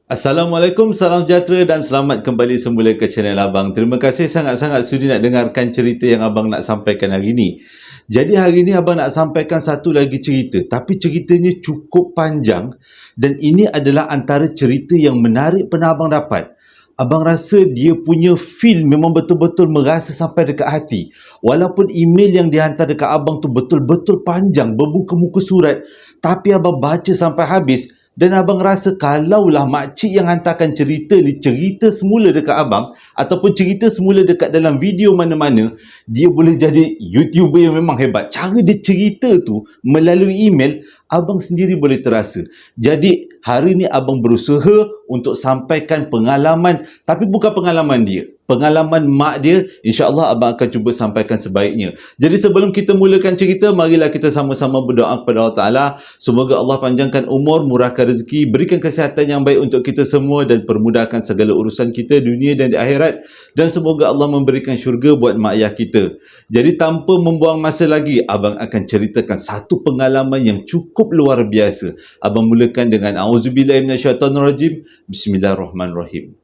Assalamualaikum, salam sejahtera dan selamat kembali semula ke channel Abang. Terima kasih sangat-sangat sudi nak dengarkan cerita yang Abang nak sampaikan hari ini. Jadi hari ini Abang nak sampaikan satu lagi cerita, tapi ceritanya cukup panjang dan ini adalah antara cerita yang menarik pernah Abang dapat. Abang rasa dia punya feel memang betul-betul merasa sampai dekat hati. Walaupun email yang dihantar dekat Abang tu betul-betul panjang, bermuka-muka surat, tapi Abang baca sampai habis. Dan Abang rasa kalaulah makcik yang hantarkan cerita ni cerita semula dekat Abang ataupun cerita semula dekat dalam video mana-mana, dia boleh jadi YouTuber yang memang hebat. Cara dia cerita tu melalui email, Abang sendiri boleh terasa. Jadi hari ni Abang berusaha untuk sampaikan pengalaman, tapi bukan pengalaman dia, pengalaman mak dia. InsyaAllah Abang akan cuba sampaikan sebaiknya. Jadi sebelum kita mulakan cerita, marilah kita sama-sama berdoa kepada Allah Ta'ala. Semoga Allah panjangkan umur, murahkan rezeki, berikan kesihatan yang baik untuk kita semua dan permudahkan segala urusan kita dunia dan di akhirat. Dan semoga Allah memberikan syurga buat mak ayah kita. Jadi tanpa membuang masa lagi, Abang akan ceritakan satu pengalaman yang cukup luar biasa. Abang mulakan dengan A'udzubillahi minasyaitanirrajim. Bismillahirrahmanirrahim.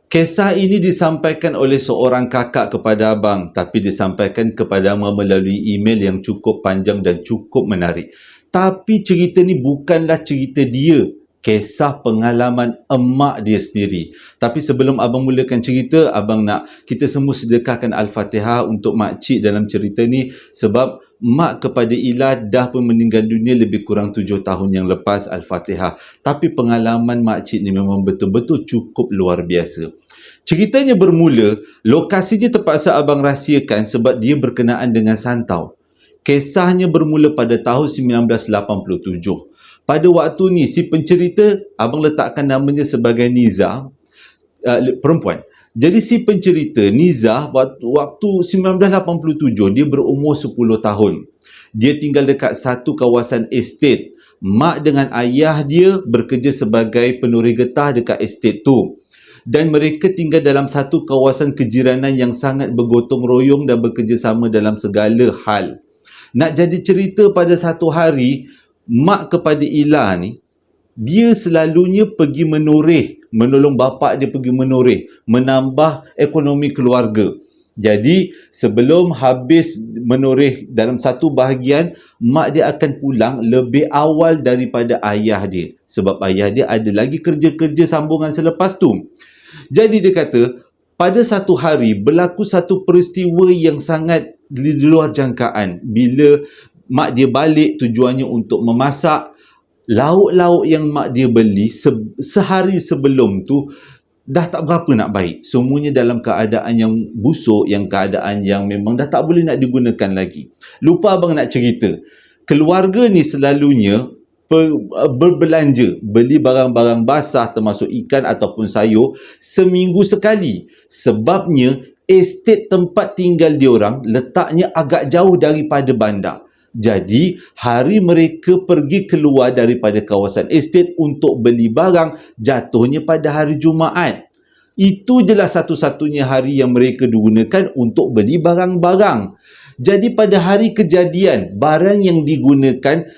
Kisah ini disampaikan oleh seorang kakak kepada Abang, tapi disampaikan kepada Abang melalui email yang cukup panjang dan cukup menarik. Tapi cerita ni bukanlah cerita dia, kisah pengalaman emak dia sendiri. Tapi sebelum Abang mulakan cerita, Abang nak kita semua sedekahkan Al-Fatihah untuk makcik dalam cerita ni, sebab mak kepada Ila dah pun meninggal dunia lebih kurang 7 tahun yang lepas. Al-Fatihah. Tapi pengalaman makcik ni memang betul-betul cukup luar biasa. Ceritanya bermula, lokasinya terpaksa Abang rahsiakan sebab dia berkenaan dengan Santau. Kisahnya bermula pada tahun 1987. Pada waktu ni, si pencerita, Abang letakkan namanya sebagai Niza, perempuan. Jadi si pencerita Niza waktu 1987 dia berumur 10 tahun. Dia tinggal dekat satu kawasan estate. Mak dengan ayah dia bekerja sebagai penuri getah dekat estate tu. Dan mereka tinggal dalam satu kawasan kejiranan yang sangat bergotong royong dan bekerjasama dalam segala hal. Nak jadi cerita, pada satu hari, mak kepada Ila ni, dia selalunya pergi menoreh, menolong bapa dia pergi menoreh, menambah ekonomi keluarga. Jadi sebelum habis menoreh dalam satu bahagian, mak dia akan pulang lebih awal daripada ayah dia. Sebab ayah dia ada lagi kerja-kerja sambungan selepas tu. Jadi dia kata, pada satu hari berlaku satu peristiwa yang sangat di luar jangkaan. Bila mak dia balik, tujuannya untuk memasak, lauk-lauk yang mak dia beli sehari sebelum tu dah tak berapa nak baik. Semuanya dalam keadaan yang busuk, yang keadaan yang memang dah tak boleh nak digunakan lagi. Lupa Abang nak cerita. Keluarga ni selalunya berbelanja, beli barang-barang basah termasuk ikan ataupun sayur seminggu sekali. Sebabnya estate tempat tinggal diorang letaknya agak jauh daripada bandar. Jadi, hari mereka pergi keluar daripada kawasan estate untuk beli barang jatuhnya pada hari Jumaat. Itu jelah satu-satunya hari yang mereka digunakan untuk beli barang-barang. Jadi pada hari kejadian, barang yang digunakan,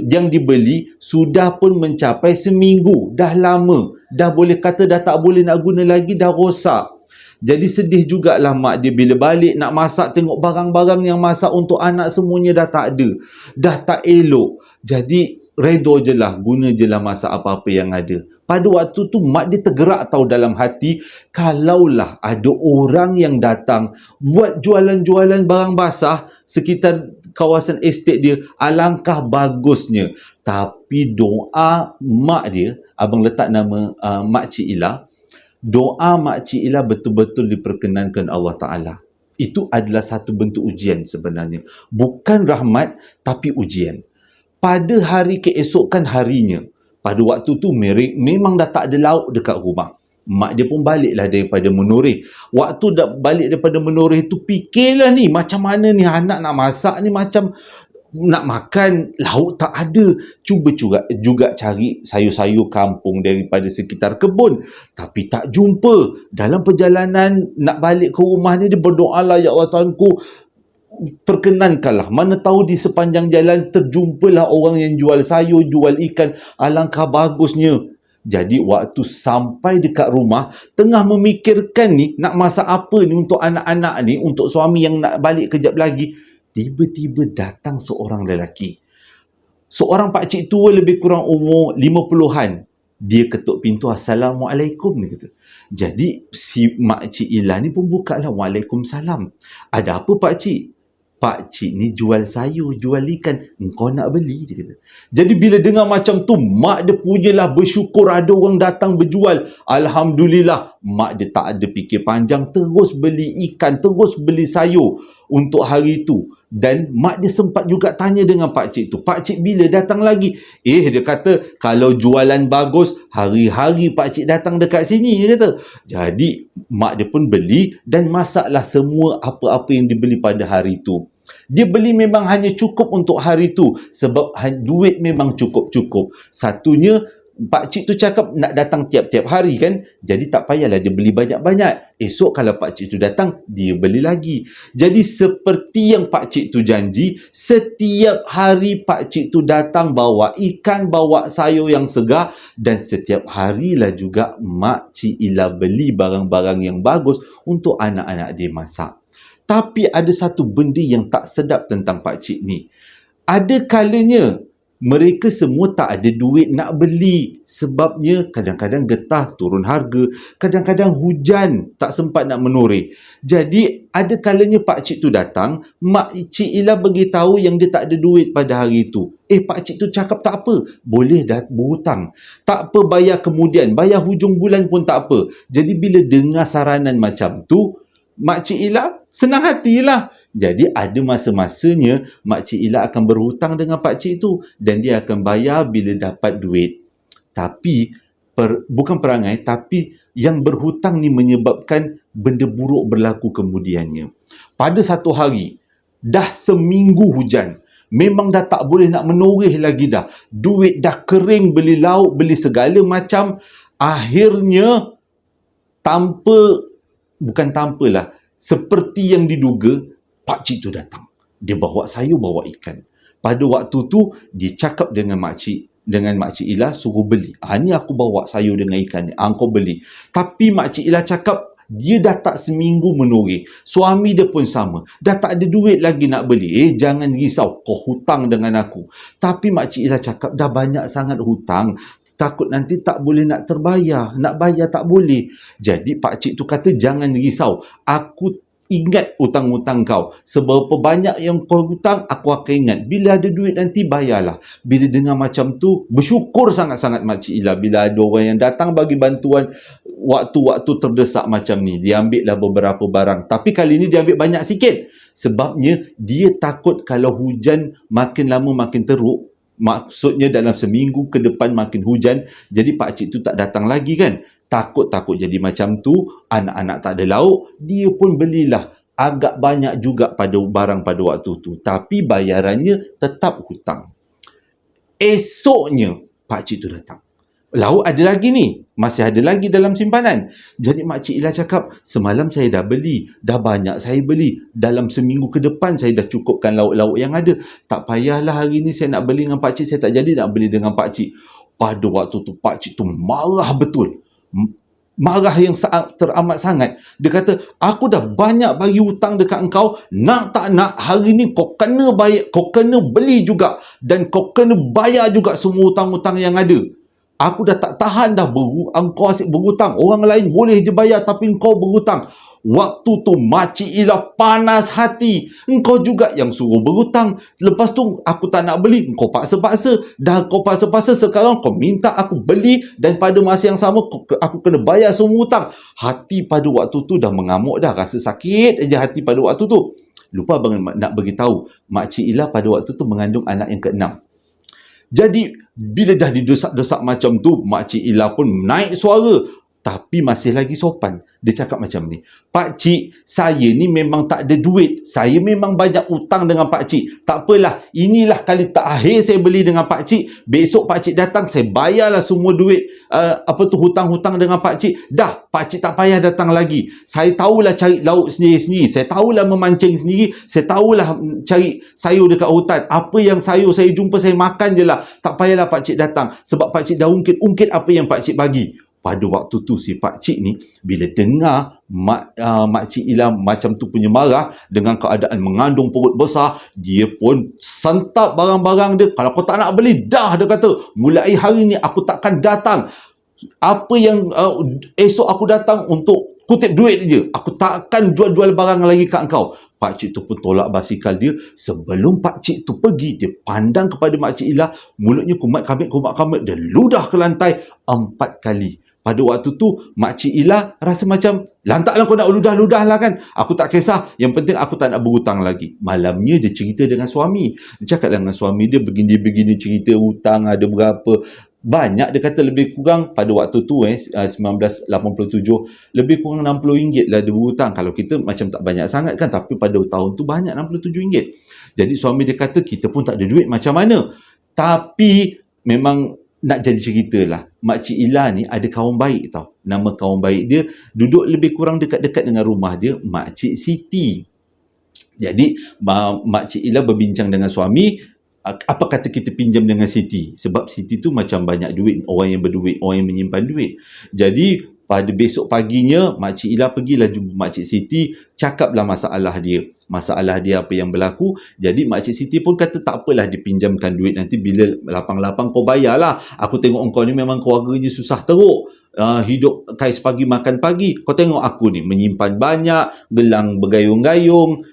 yang dibeli sudah pun mencapai seminggu. Dah lama. Dah boleh kata dah tak boleh nak guna lagi, dah rosak. Jadi sedih jugalah mak dia bila balik nak masak, tengok barang-barang yang masak untuk anak semuanya dah tak ada. Dah tak elok. Jadi redha je lah, guna je lah masak apa-apa yang ada. Pada waktu tu mak dia tergerak tahu dalam hati, kalaulah ada orang yang datang buat jualan-jualan barang basah sekitar kawasan estate dia, alangkah bagusnya. Tapi doa mak dia, Abang letak nama Makcik Ila, doa Makcik Ila betul-betul diperkenankan Allah Ta'ala. Itu adalah satu bentuk ujian sebenarnya. Bukan rahmat, tapi ujian. Pada hari keesokan harinya, pada waktu tu memang dah tak ada lauk dekat rumah. Mak dia pun baliklah daripada menoreh. Waktu dah balik daripada menoreh tu, fikirlah ni, macam mana ni anak nak masak ni, macam nak makan, lauk tak ada. Cuba juga cari sayur-sayur kampung daripada sekitar kebun, tapi tak jumpa. Dalam perjalanan nak balik ke rumah ni, dia berdoa lah, ya Allah Tuhanku, perkenankanlah. Mana tahu di sepanjang jalan terjumpalah orang yang jual sayur, jual ikan. Alangkah bagusnya. Jadi waktu sampai dekat rumah, tengah memikirkan ni, nak masak apa ni untuk anak-anak ni, untuk suami yang nak balik kejap lagi, tiba-tiba datang seorang lelaki. Seorang pakcik tua lebih kurang umur 50-an. Dia ketuk pintu, Assalamualaikum, dia kata. Jadi si makcik Ila ni pun buka lah, Waalaikumsalam. Ada apa pakcik? Pakcik ni jual sayur, jual ikan. Engkau nak beli? Dia kata. Jadi bila dengar macam tu, mak dia punyalah bersyukur ada orang datang berjual. Alhamdulillah, mak dia tak ada fikir panjang, terus beli ikan, terus beli sayur untuk hari itu. Dan mak dia sempat juga tanya dengan pakcik tu, pakcik bila datang lagi? Dia kata, kalau jualan bagus, hari-hari pakcik datang dekat sini, dia kata. Jadi mak dia pun beli dan masaklah semua apa-apa yang dibeli pada hari itu. Dia beli memang hanya cukup untuk hari itu, sebab duit memang cukup-cukup. Satunya, pakcik tu cakap nak datang tiap-tiap hari kan, jadi tak payahlah dia beli banyak-banyak. Esok kalau pakcik tu datang, dia beli lagi. Jadi seperti yang pakcik tu janji, setiap hari pakcik tu datang bawa ikan, bawa sayur yang segar, dan setiap harilah juga makcik Ila beli barang-barang yang bagus untuk anak-anak dia masak. Tapi ada satu benda yang tak sedap tentang pakcik ni. Ada kalanya mereka semua tak ada duit nak beli. Sebabnya kadang-kadang getah turun harga, kadang-kadang hujan tak sempat nak menoreh. Jadi ada kalanya pakcik tu datang, makcik Ila beritahu yang dia tak ada duit pada hari itu. Pakcik tu cakap tak apa, boleh dah berhutang. Tak apa, bayar kemudian, bayar hujung bulan pun tak apa. Jadi bila dengar saranan macam tu, makcik Ila senang hatilah. Jadi ada masa-masanya makcik Ila akan berhutang dengan pakcik tu dan dia akan bayar bila dapat duit. Tapi bukan perangai, tapi yang berhutang ni menyebabkan benda buruk berlaku kemudiannya. Pada satu hari, dah seminggu hujan. Memang dah tak boleh nak menoreh lagi dah. Duit dah kering, beli lauk, beli segala macam. Akhirnya seperti yang diduga, pakcik tu datang. Dia bawa sayur, bawa ikan. Pada waktu tu, dia cakap dengan makcik Ila, suruh beli. Ni aku bawa sayur dengan ikan ni. Kau beli. Tapi makcik Ila cakap, dia dah tak seminggu menoreh. Suami dia pun sama. Dah tak ada duit lagi nak beli. Jangan risau, kau hutang dengan aku. Tapi makcik Ila cakap, dah banyak sangat hutang. Takut nanti tak boleh nak terbayar. Nak bayar tak boleh. Jadi pakcik tu kata, jangan risau. Aku ingat hutang-hutang kau. Seberapa banyak yang kau hutang, aku akan ingat. Bila ada duit nanti, bayarlah. Bila dengar macam tu, bersyukur sangat-sangat makcik Ila. Bila ada orang yang datang bagi bantuan waktu-waktu terdesak macam ni. Dia ambil lah beberapa barang. Tapi kali ni dia ambil banyak sikit. Sebabnya, dia takut kalau hujan makin lama makin teruk. Maksudnya dalam seminggu ke depan makin hujan, jadi pakcik tu tak datang lagi kan. Takut-takut jadi macam tu, anak-anak tak ada lauk, dia pun belilah agak banyak juga pada barang pada waktu tu. Tapi bayarannya tetap hutang. Esoknya, pakcik tu datang. Lauk ada lagi ni, masih ada lagi dalam simpanan. Jadi makcik Ila cakap, semalam saya dah beli, dah banyak saya beli. Dalam seminggu ke depan saya dah cukupkan lauk-lauk yang ada. Tak payahlah hari ni saya nak beli dengan pakcik, saya tak jadi nak beli dengan pakcik. Pada waktu tu pakcik tu marah betul. Marah yang teramat sangat. Dia kata, aku dah banyak bagi hutang dekat engkau, nak tak nak hari ni kau kena bayar, kau kena beli juga dan kau kena bayar juga semua hutang-hutang yang ada. Aku dah tak tahan dah engkau asyik berhutang. Orang lain boleh je bayar tapi engkau berhutang. Waktu tu makcik Ila panas hati. Engkau juga yang suruh berhutang. Lepas tu aku tak nak beli. Engkau paksa-paksa. Dah kau paksa-paksa, sekarang kau minta aku beli dan pada masa yang sama aku kena bayar semua hutang. Hati pada waktu tu dah mengamuk dah. Rasa sakit aja hati pada waktu tu. Lupa nak beritahu, makcik Ila pada waktu tu mengandung anak yang ke-6. Jadi, bila dah didesak-desak macam tu, makcik Ila pun naik suara. tapi masih lagi sopan. Dia cakap macam ni, "Pakcik, saya ni memang tak ada duit. Saya memang banyak hutang dengan pakcik. Tak apalah, inilah kali terakhir saya beli dengan pakcik. Besok pakcik datang, saya bayarlah semua duit hutang-hutang dengan pakcik. Dah, pakcik tak payah datang lagi. Saya tahulah cari lauk sendiri-sendiri. Saya tahulah memancing sendiri. Saya tahulah cari sayur dekat hutan. Apa yang sayur saya jumpa, saya makan je lah. Tak payahlah pakcik datang. Sebab pakcik dah ungkit-ungkit apa yang pakcik bagi." Pada waktu tu si pakcik ni bila dengar makcik Ila macam tu punya marah dengan keadaan mengandung perut besar, dia pun sentap barang-barang dia. "Kalau kau tak nak beli, dah," dia kata, "mulai hari ni aku takkan datang. Apa yang esok aku datang untuk kutip duit je. Aku takkan jual-jual barang lagi kat kau." Pakcik tu pun tolak basikal dia. Sebelum pakcik tu pergi, dia pandang kepada makcik Ila, mulutnya kumat kamit, dia ludah ke lantai 4 kali. Pada waktu tu, makcik Ila rasa macam, "Lantaklah kau nak ludah-ludah lah kan. Aku tak kisah. Yang penting aku tak nak berhutang lagi." Malamnya dia cerita dengan suami. Dia cakap dengan suami dia, begini-begini cerita hutang ada berapa. Banyak, dia kata lebih kurang pada waktu tu 1987, lebih kurang RM60 lah dia berhutang. Kalau kita macam tak banyak sangat kan, tapi pada tahun tu banyak RM67. Jadi suami dia kata, "Kita pun tak ada duit macam mana." Tapi memang nak jadi cerita lah, makcik Ila ni ada kawan baik tau. Nama kawan baik dia duduk lebih kurang dekat-dekat dengan rumah dia, Makcik Siti. Jadi makcik Ila berbincang dengan suami, apa kata kita pinjam dengan Siti, sebab Siti tu macam banyak duit, orang yang berduit, orang yang menyimpan duit. Jadi pada besok paginya, makcik Ila pergilah jumpa makcik Siti, cakaplah masalah dia apa yang berlaku. Jadi makcik Siti pun kata, "Tak apalah, dipinjamkan duit, nanti bila lapang-lapang kau bayarlah. Aku tengok engkau ni memang keluarganya susah teruk. Hidup kais pagi makan pagi. Kau tengok aku ni menyimpan banyak, gelang bergayung-gayung,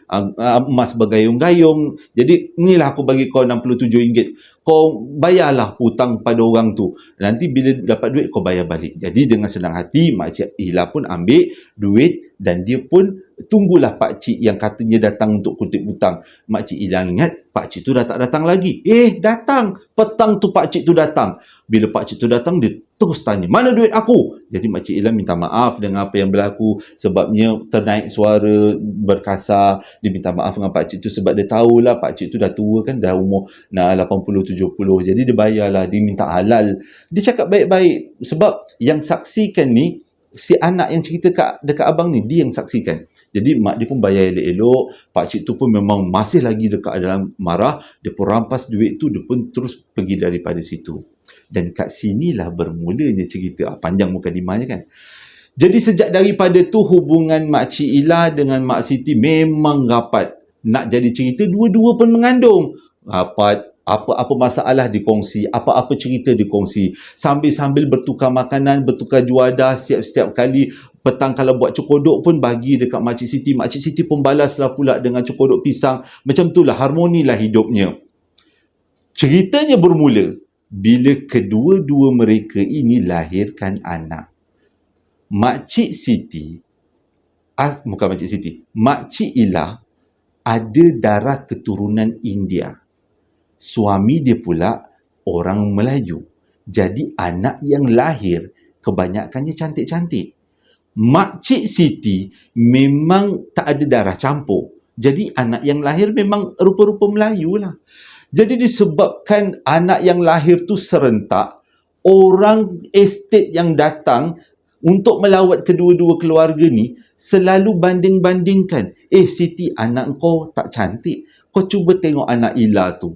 emas bergayung-gayung. Jadi inilah aku bagi kau RM67. Kau bayarlah hutang pada orang tu. Nanti bila dapat duit kau bayar balik." Jadi dengan senang hati makcik Ila pun ambil duit dan dia pun tunggulah pakcik yang katanya datang untuk kutip hutang. Makcik Ila ingat pakcik tu dah tak datang lagi. Datang. Petang tu pakcik tu datang. Bila pakcik tu datang, dia terus tanya, "Mana duit aku?" Jadi makcik Ila minta maaf dengan apa yang berlaku. Sebabnya ternaik suara berkasar. Dia minta maaf dengan pakcik tu sebab dia tahulah pakcik tu dah tua kan, dah umur 80-70. Jadi dia bayarlah. Dia minta halal. Dia cakap baik-baik. Sebab yang saksikan ni, si anak yang cerita dekat abang ni, dia yang saksikan. Jadi mak dia pun bayar elok-elok. Pakcik tu pun memang masih lagi dekat dalam marah. Dia pun rampas duit tu, dia pun terus pergi daripada situ. Dan kat sinilah bermulanya cerita. Panjang mukadimahnya kan. Jadi sejak daripada tu, hubungan Makcik Ila dengan Mak Siti memang rapat. Nak jadi cerita, dua-dua pun mengandung. Rapat, apa-apa masalah dikongsi, apa-apa cerita dikongsi. Sambil-sambil bertukar makanan, bertukar juadah setiap kali. Petang kalau buat cokodok pun bagi dekat Makcik Siti. Makcik Siti pun balaslah pula dengan cokodok pisang. Macam itulah, harmonilah hidupnya. Ceritanya bermula bila kedua-dua mereka ini lahirkan anak. Makcik Siti, bukan Makcik Siti, Makcik Ila ada darah keturunan India. Suami dia pula orang Melayu. Jadi anak yang lahir kebanyakannya cantik-cantik. Makcik Siti memang tak ada darah campur. Jadi anak yang lahir memang rupa-rupa Melayu lah. Jadi disebabkan anak yang lahir tu serentak, orang estate yang datang untuk melawat kedua-dua keluarga ni selalu banding-bandingkan. Siti, anak kau tak cantik. Kau cuba tengok anak Ila tu.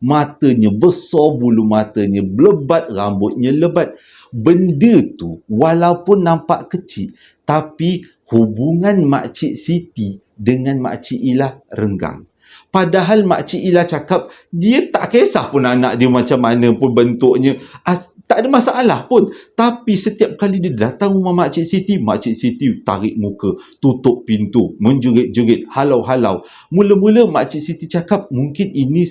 Matanya besar, bulu matanya lebat, rambutnya lebat. Benda tu walaupun nampak kecil, tapi hubungan Makcik Siti dengan Makcik Ila renggang. Padahal Makcik Ila cakap dia tak kisah pun anak dia macam mana pun bentuknya. Tak ada masalah pun. Tapi setiap kali dia datang rumah Makcik Siti tarik muka, tutup pintu, menjerit-jerit, halau-halau. Mula-mula Makcik Siti cakap mungkin ini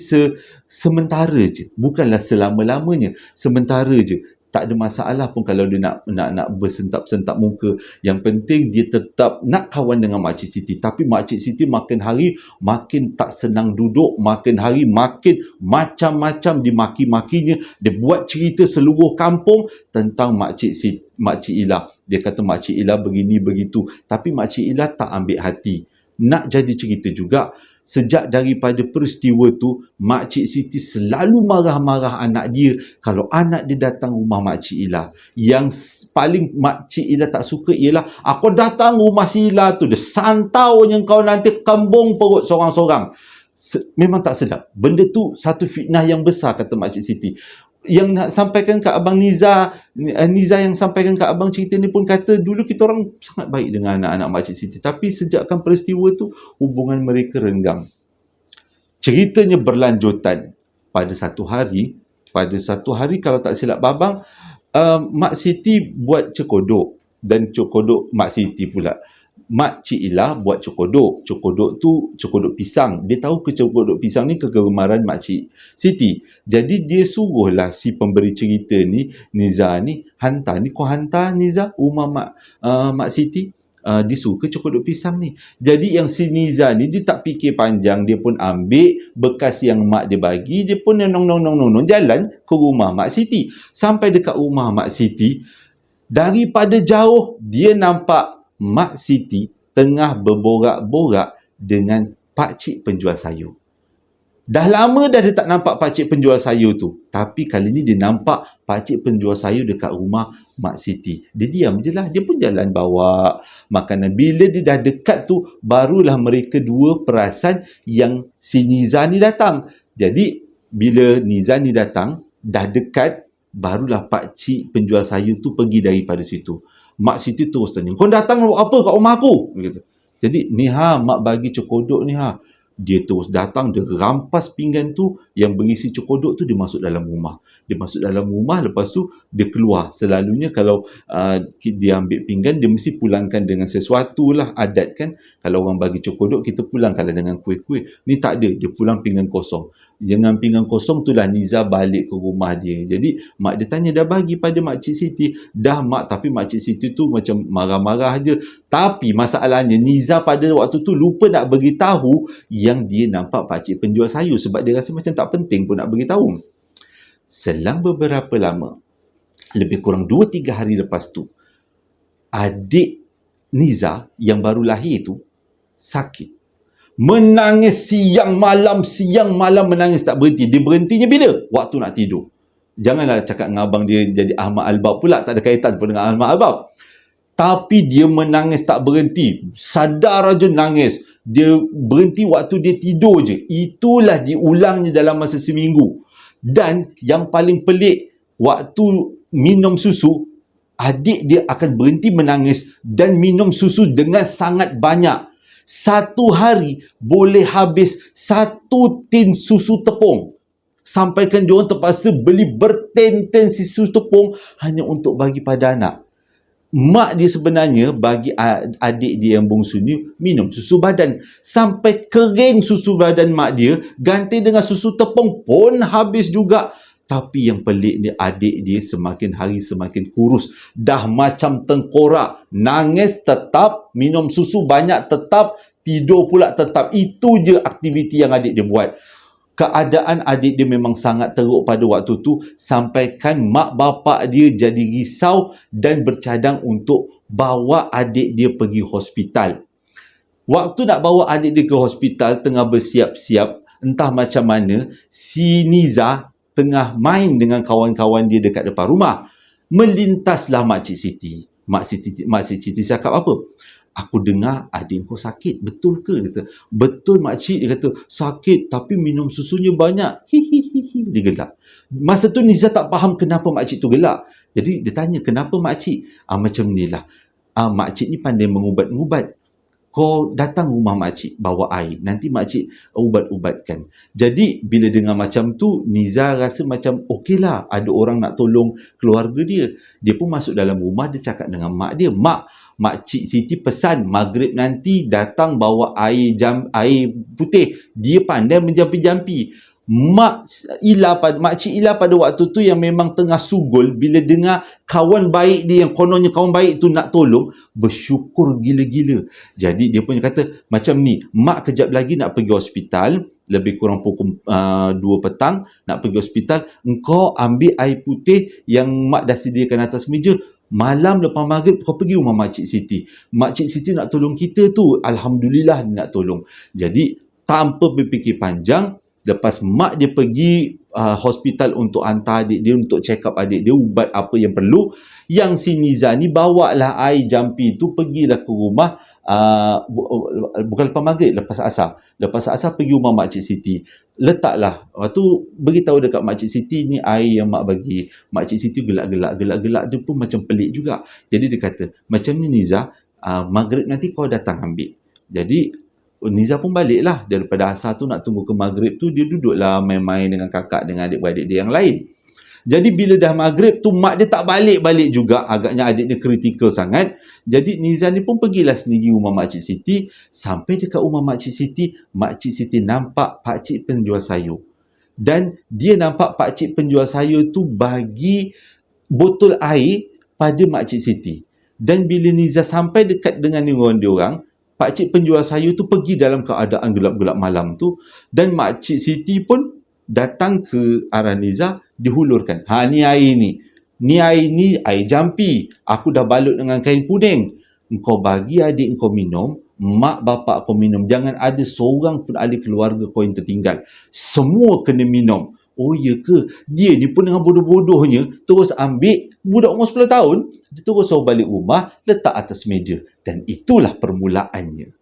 sementara je. Bukanlah selama-lamanya. Sementara je. Tak ada masalah pun kalau dia nak bersentap-sentap muka. Yang penting dia tetap nak kawan dengan Makcik Siti. Tapi Makcik Siti makin hari makin tak senang duduk, makin hari makin macam-macam dimaki-makinya. Dia buat cerita seluruh kampung tentang Makcik Ila. Dia kata Makcik Ila begini begitu. Tapi Makcik Ila tak ambil hati. Nak jadi cerita juga, sejak daripada peristiwa tu, Makcik Siti selalu marah-marah anak dia kalau anak dia datang rumah Makcik Ila. Yang paling Makcik Ila tak suka ialah, aku datang rumah si Ila tu, dia santaunya kau nanti kembung perut sorang-sorang. Memang tak sedap. Benda tu satu fitnah yang besar, kata Makcik Siti. Yang nak sampaikan ke Abang Niza, Niza yang sampaikan ke Abang cerita ni pun kata, dulu kita orang sangat baik dengan anak-anak Makcik Siti. Tapi sejakkan peristiwa tu, hubungan mereka renggang. Ceritanya berlanjutan. Pada satu hari kalau tak silap Babang, Mak Siti buat cekodok. Dan cekodok Mak Siti pula. Makcik Ila buat cekodok. Cekodok tu cekodok pisang. Dia tahu ke cekodok pisang ni kegemaran Makcik Siti. Jadi dia suruhlah si pemberi cerita ni, Niza ni, hantar ni, kau hantar Niza rumah Mak Siti. Dia suka cekodok pisang ni. Jadi yang si Niza ni, dia tak fikir panjang. Dia pun ambil bekas yang mak dia bagi. Dia pun nong jalan ke rumah Mak Siti. Sampai dekat rumah Mak Siti, daripada jauh dia nampak Mak Siti tengah berborak-borak dengan pakcik penjual sayur. Dah lama dah dia tak nampak pakcik penjual sayur tu. Tapi kali ni dia nampak pakcik penjual sayur dekat rumah Mak Siti. Dia diam je lah. Dia pun jalan bawa makanan. Bila dia dah dekat tu, barulah mereka dua perasan yang si Niza ni datang. Jadi, bila Niza ni datang, dah dekat, barulah pakcik penjual sayur tu pergi daripada situ. Mak Siti terus tanya, kau datang buat apa kat rumah aku? Gitu. Jadi, ni mak bagi cekodok ni Dia terus datang, dia rampas pinggan tu yang berisi cekodok tu, dia masuk dalam rumah. Dia masuk dalam rumah, lepas tu dia keluar. Selalunya kalau dia ambil pinggan, dia mesti pulangkan dengan sesuatu lah, adat kan. Kalau orang bagi cekodok, kita pulangkanlah dengan kuih-kuih. Ni tak ada, dia pulang pinggan kosong. Dengan pinggan kosong tu lah Niza balik ke rumah dia. Jadi mak dia tanya, dah bagi pada Makcik Siti? Dah mak, tapi Makcik Siti tu macam marah-marah je. Tapi masalahnya Niza pada waktu tu lupa nak beritahu yang dia nampak pakcik penjual sayur, sebab dia rasa macam tak penting pun nak beritahu. Selang beberapa lama, lebih kurang 2-3 hari lepas tu, adik Niza yang baru lahir tu sakit. Menangis siang malam menangis tak berhenti. Dia berhentinya bila? Waktu nak tidur. Janganlah cakap dengan abang dia jadi Ahmad Albab pula, tak ada kaitan pun dengan Ahmad Albab. Tapi dia menangis tak berhenti. Sadar aja nangis. Dia berhenti waktu dia tidur je. Itulah diulangnya dalam masa seminggu. Dan yang paling pelik, waktu minum susu, adik dia akan berhenti menangis dan minum susu dengan sangat banyak. Satu hari boleh habis 1 tin susu tepung. Sampaikan diorang terpaksa beli berten-ten susu tepung hanya untuk bagi pada anak. Mak dia sebenarnya bagi adik dia yang bongsu ni minum susu badan. Sampai kering susu badan mak dia, ganti dengan susu tepung pun habis juga. Tapi yang pelik ni, adik dia semakin hari semakin kurus. Dah macam tengkorak. Nangis tetap, minum susu banyak tetap, tidur pula tetap. Itu je aktiviti yang adik dia buat. Keadaan adik dia memang sangat teruk pada waktu tu, sampaikan mak bapak dia jadi risau dan bercadang untuk bawa adik dia pergi hospital. Waktu nak bawa adik dia ke hospital, tengah bersiap-siap, entah macam mana, si Niza tengah main dengan kawan-kawan dia dekat depan rumah. Melintaslah Makcik Siti. Makcik Siti cakap apa? Aku dengar adik kau sakit. Betul ke? Dia kata, betul makcik. Dia kata, sakit tapi minum susunya banyak. Hihihihi. Dia gelak. Masa tu Niza tak faham kenapa makcik tu gelak. Jadi dia tanya, kenapa makcik? Macam ni lah. Makcik ni pandai mengubat-ubat. Kau datang rumah makcik, bawa air. Nanti makcik ubat-ubatkan. Jadi bila dengar macam tu, Niza rasa macam okeylah, ada orang nak tolong keluarga dia. Dia pun masuk dalam rumah, dia cakap dengan mak dia, Makcik Siti pesan maghrib nanti datang bawa air putih. Dia pandai menjampi-jampi. Makcik Ila pada waktu tu yang memang tengah sugul, bila dengar kawan baik dia yang kononnya kawan baik tu nak tolong, bersyukur gila-gila. Jadi dia pun kata macam ni, mak kejap lagi nak pergi hospital, lebih kurang pukul 2 petang nak pergi hospital. Engkau ambil air putih yang mak dah sediakan atas meja, Malam lepas maghrib kau pergi rumah Makcik Siti. Makcik Siti nak tolong kita tu, Alhamdulillah dia nak tolong. Jadi tanpa berfikir panjang, lepas mak dia pergi hospital untuk hantar adik dia, untuk check up adik dia, ubat apa yang perlu, yang si Niza ni bawalah air jampi tu, pergilah ke rumah, bukan lepas maghrib, lepas asar. Lepas asar pergi rumah Makcik Siti. Letaklah. Lepas tu beritahu dekat Makcik Siti, ni air yang mak bagi. Makcik Siti gelak-gelak dia pun macam pelik juga. Jadi dia kata, macam ni Niza, maghrib nanti kau datang ambil. Jadi Niza pun baliklah. Daripada asar tu nak tunggu ke maghrib tu, dia duduklah main-main dengan kakak, dengan adik-beradik dia yang lain. Jadi bila dah maghrib tu, mak dia tak balik-balik juga. Agaknya adik dia kritikal sangat. Jadi Niza ni pun pergilah sendiri rumah Makcik Siti. Sampai dekat rumah Makcik Siti nampak pakcik penjual sayur. Dan dia nampak pakcik penjual sayur tu bagi botol air pada Makcik Siti. Dan bila Niza sampai dekat dengan diorang, pakcik penjual sayur tu pergi dalam keadaan gelap-gelap malam tu. Dan Makcik Siti pun datang ke arah Niza, dihulurkan. Ni air ni. Ni air ni air jampi. Aku dah balut dengan kain kuning. Engkau bagi adik engkau minum, mak bapak kau minum. Jangan ada seorang pun ahli keluarga kau yang tertinggal. Semua kena minum. Oh ya ke? Dia ni pun dengan bodoh-bodohnya terus ambil budak umur 10 tahun, dia terus suruh balik rumah, letak atas meja. Dan itulah permulaannya.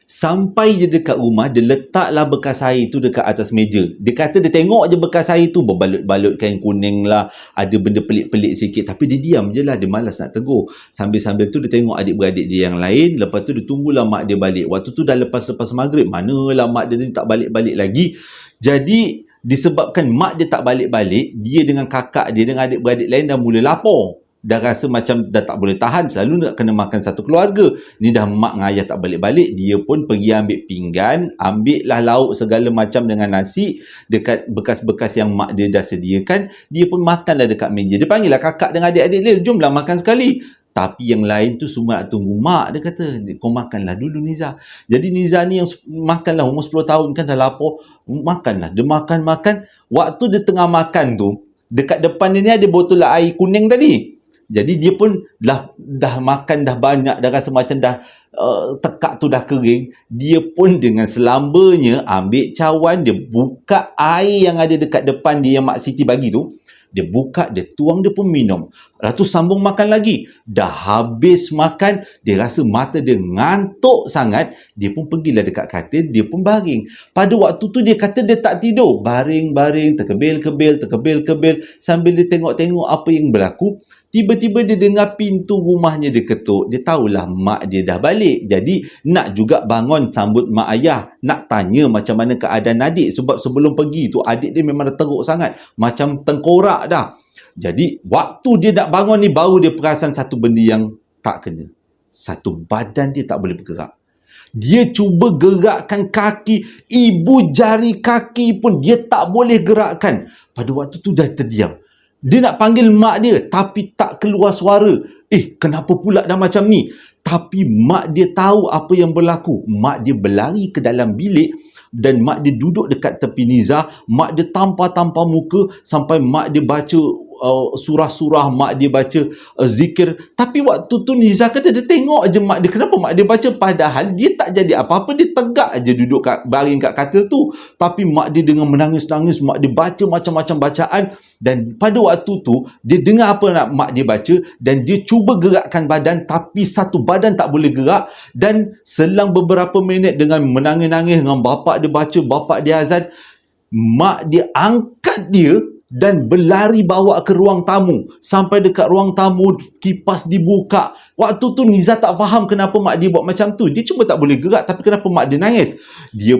Sampai je dekat rumah, dia letaklah bekas air tu dekat atas meja. Dia kata dia tengok je bekas air tu, berbalut-balut kain kuning lah, ada benda pelik-pelik sikit. Tapi dia diam je lah, dia malas nak tegur. Sambil-sambil tu dia tengok adik-beradik dia yang lain. Lepas tu dia tunggulah mak dia balik. Waktu tu dah lepas maghrib, manalah mak dia ni tak balik-balik lagi. Jadi disebabkan mak dia tak balik-balik, dia dengan kakak dia, dengan adik-beradik lain dah mula lapar. Dah rasa macam dah tak boleh tahan, selalu nak kena makan satu keluarga. Ni dah mak dengan ayah tak balik-balik, dia pun pergi ambil pinggan, ambil lah lauk segala macam dengan nasi dekat bekas-bekas yang mak dia dah sediakan. Dia pun makanlah dekat meja. Dia panggil lah kakak dengan adik-adik dia, jomlah makan sekali. Tapi yang lain tu semua nak tunggu mak. Dia kata, kau makanlah dulu Niza. Jadi Niza ni yang makanlah, umur 10 tahun kan dah lapar, makanlah. Dia makan. Waktu dia tengah makan tu, dekat depan dia ni ada botol air kuning tadi. Jadi dia pun dah makan dah banyak, dah rasa macam dah tekak tu dah kering. Dia pun dengan selambanya ambil cawan, dia buka air yang ada dekat depan dia yang Mak Siti bagi tu. Dia buka, dia tuang, dia pun minum. Lepas tu sambung makan lagi. Dah habis makan, dia rasa mata dia ngantuk sangat. Dia pun pergilah dekat katil, dia pun baring. Pada waktu tu dia kata dia tak tidur. Baring-baring, terkebil-kebil. Sambil dia tengok-tengok apa yang berlaku. Tiba-tiba dia dengar pintu rumahnya dia ketuk. Dia tahulah mak dia dah balik. Jadi nak juga bangun sambut mak ayah. Nak tanya macam mana keadaan adik. Sebab sebelum pergi tu adik dia memang dah teruk sangat. Macam tengkorak dah. Jadi waktu dia nak bangun ni, baru dia perasan satu benda yang tak kena. Satu badan dia tak boleh bergerak. Dia cuba gerakkan kaki. Ibu jari kaki pun dia tak boleh gerakkan. Pada waktu tu dah terdiam. Dia nak panggil mak dia, tapi tak keluar suara. Kenapa pula dah macam ni? Tapi mak dia tahu apa yang berlaku. Mak dia berlari ke dalam bilik dan mak dia duduk dekat tepi Niza. Mak dia tampar-tampar muka sampai mak dia baca surah-surah, mak dia baca zikir. Tapi waktu tu Niza kata dia tengok aje mak dia. Kenapa mak dia baca? Padahal dia tak jadi apa-apa. Dia tegak aje duduk baring kat katil tu. Tapi mak dia dengan menangis-nangis, mak dia baca macam-macam bacaan. Dan pada waktu tu, dia dengar apa nak mak dia baca dan dia cuba gerakkan badan, tapi satu badan tak boleh gerak. Dan selang beberapa minit dengan menangis-nangis, dengan bapak dia baca, bapak dia azan, mak dia angkat dia dan berlari bawa ke ruang tamu. Sampai dekat ruang tamu, kipas dibuka. Waktu tu Niza tak faham kenapa mak dia buat macam tu. Dia cuma tak boleh gerak, tapi kenapa mak dia nangis. Dia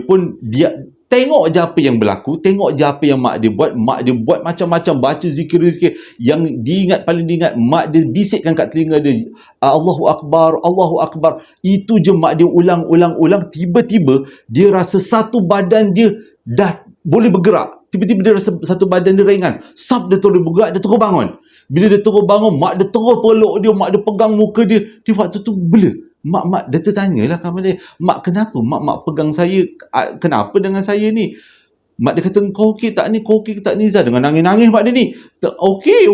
tengok je apa yang berlaku, tengok je apa yang mak dia buat. Mak dia buat macam-macam, baca zikir-zikir. Yang paling diingat, mak dia bisikkan kat telinga dia, Allahu Akbar, Allahu Akbar. Itu je mak dia ulang-ulang. Tiba-tiba dia rasa satu badan dia dah boleh bergerak. Tiba-tiba dia rasa satu badan dia ringan. Dia terus bergerak, dia terus bangun. Bila dia terus bangun, mak dia terus peluk dia, mak dia pegang muka dia. Di waktu tu bela. Mak dia tertanyalah kepada dia, mak kenapa mak pegang saya, kenapa dengan saya ni? Mak dia kata, kau okey tak ni? Kau okey tak ni, Nizam? Dengan nangis-nangis mak dia ni. Okey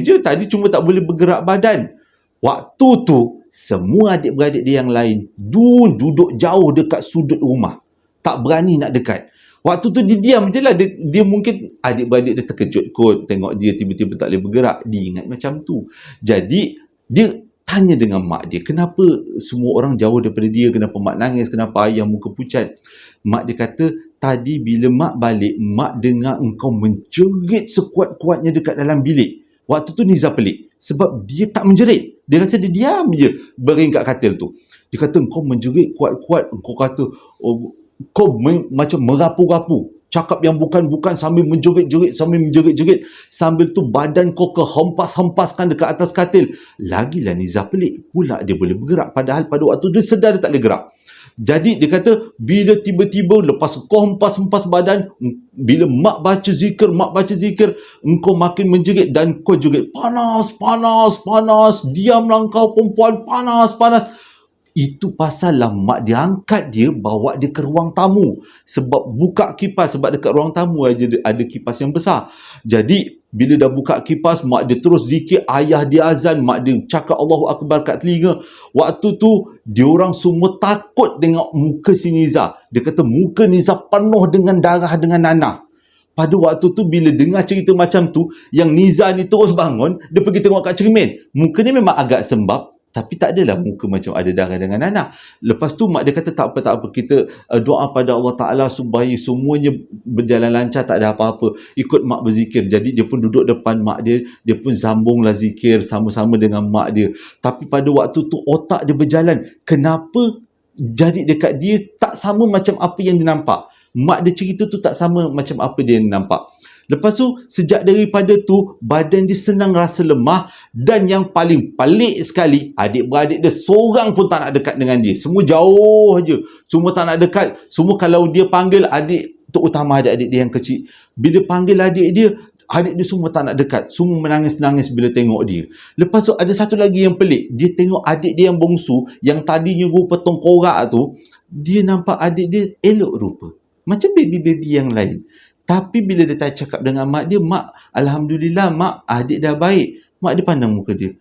je. Tadi cuma tak boleh bergerak badan. Waktu tu, semua adik-beradik dia yang lain duduk jauh dekat sudut rumah. Tak berani nak dekat. Waktu tu dia diam je lah. Dia mungkin adik-beradik dia terkejut kot. Tengok dia tiba-tiba tak boleh bergerak. Dia ingat macam tu. Jadi, dia tanya dengan mak dia, kenapa semua orang jauh daripada dia? Kenapa mak nangis? Kenapa ayah muka pucat? Mak dia kata, tadi bila mak balik, mak dengar engkau menjerit sekuat-kuatnya dekat dalam bilik. Waktu tu Nizam pelik. Sebab dia tak menjerit. Dia rasa dia diam je baring kat katil tu. Dia kata, engkau menjerit kuat-kuat. Engkau kata, oh, kau macam merapu-rapu. Cakap yang bukan-bukan sambil menjerit-jerit. Sambil tu badan kau kehempas-hempaskan dekat atas katil. Lagilah Nizam pelik. Pula dia boleh bergerak. Padahal pada waktu dia sedar dia tak boleh gerak. Jadi dia kata, bila tiba-tiba lepas kau hempas-hempas badan, bila mak baca zikir, engkau makin menjerit dan kau jerit, panas, diamlah kau perempuan, panas. Itu pasal lah mak dia angkat dia, bawa dia ke ruang tamu. Sebab buka kipas, sebab dekat ruang tamu ada kipas yang besar. Jadi, bila dah buka kipas, mak dia terus zikir, ayah dia azan, mak dia cakap Allahu Akbar kat telinga. Waktu tu, diorang semua takut tengok muka si Nizam. Dia kata muka Nizam penuh dengan darah, dengan nanah. Pada waktu tu, bila dengar cerita macam tu, yang Nizam ni terus bangun, dia pergi tengok kat cermin. Muka ni memang agak sembab, tapi tak adalah muka macam ada darah dengan nanah. Lepas tu mak dia kata tak apa, kita doa pada Allah Ta'ala supaya semuanya berjalan lancar, tak ada apa-apa. Ikut mak berzikir. Jadi dia pun duduk depan mak dia, dia pun sambunglah zikir sama-sama dengan mak dia. Tapi pada waktu tu otak dia berjalan. Kenapa jadi dekat dia tak sama macam apa yang dia nampak? Mak dia cerita tu tak sama macam apa dia nampak. Lepas tu, sejak daripada tu, badan dia senang rasa lemah, dan yang paling pelik sekali, adik-beradik dia seorang pun tak nak dekat dengan dia. Semua jauh je. Semua tak nak dekat. Semua kalau dia panggil adik, terutama adik-adik dia yang kecil, bila panggil adik dia semua tak nak dekat. Semua menangis-nangis bila tengok dia. Lepas tu, ada satu lagi yang pelik. Dia tengok adik dia yang bongsu, yang tadinya rupa tengkorak tu, dia nampak adik dia elok rupa. Macam baby-baby yang lain. Tapi bila dia tak cakap dengan mak dia, mak, Alhamdulillah, mak, adik dah baik. Mak dia pandang muka dia.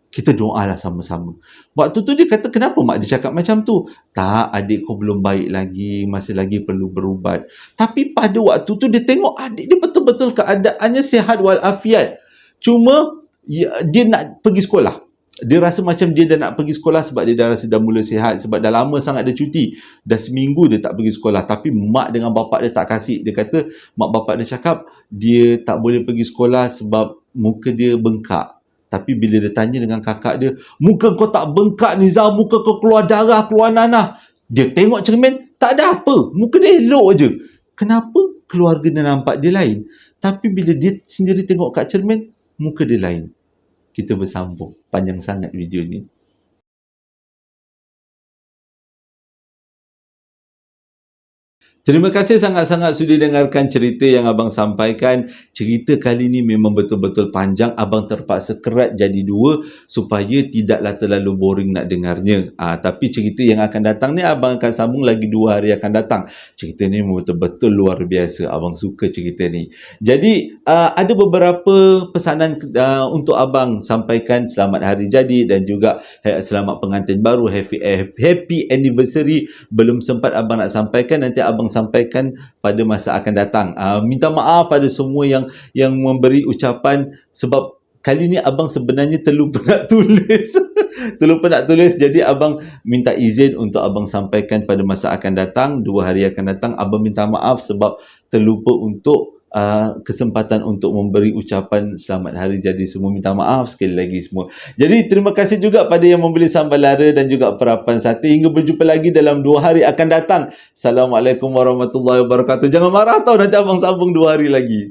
Kita doalah sama-sama. Waktu tu dia kata, kenapa mak dia cakap macam tu? Tak, adik kau belum baik lagi, masih lagi perlu berubat. Tapi pada waktu tu dia tengok adik dia betul-betul keadaannya sihat walafiat. Cuma, dia nak pergi sekolah. Dia rasa macam dia dah nak pergi sekolah sebab dia dah rasa dah mula sihat, sebab dah lama sangat dia cuti. Dah seminggu dia tak pergi sekolah. Tapi mak dengan bapak dia tak kasih. Dia kata, mak bapak dia cakap dia tak boleh pergi sekolah sebab muka dia bengkak. Tapi bila dia tanya dengan kakak dia, muka kau tak bengkak Nizam, muka kau keluar darah, keluar nanah. Dia tengok cermin, tak ada apa. Muka dia elok je. Kenapa keluarga dia nampak dia lain? Tapi bila dia sendiri tengok kat cermin, muka dia lain. Kita bersambung. Panjang sangat video ni. Terima kasih sangat-sangat sudi dengarkan cerita yang abang sampaikan. Cerita kali ni memang betul-betul panjang. Abang terpaksa kerat jadi dua supaya tidaklah terlalu boring nak dengarnya. Tapi cerita yang akan datang ni abang akan sambung lagi 2 hari akan datang. Cerita ni memang betul-betul luar biasa. Abang suka cerita ni. Jadi ada beberapa pesanan untuk abang sampaikan. Selamat hari jadi dan juga selamat pengantin baru. Happy anniversary. Belum sempat abang nak sampaikan. Nanti abang sampaikan pada masa akan datang. Minta maaf pada semua yang memberi ucapan sebab kali ni abang sebenarnya terlupa nak tulis. Jadi abang minta izin untuk abang sampaikan pada masa akan datang, 2 hari akan datang. Abang minta maaf sebab terlupa untuk kesempatan untuk memberi ucapan selamat hari jadi semua. Minta maaf sekali lagi semua. Jadi terima kasih juga pada yang membeli sambal lara dan juga perapan sate. Hingga berjumpa lagi dalam 2 hari akan datang. Assalamualaikum warahmatullahi wabarakatuh. Jangan marah tau, nanti abang sambung 2 hari lagi.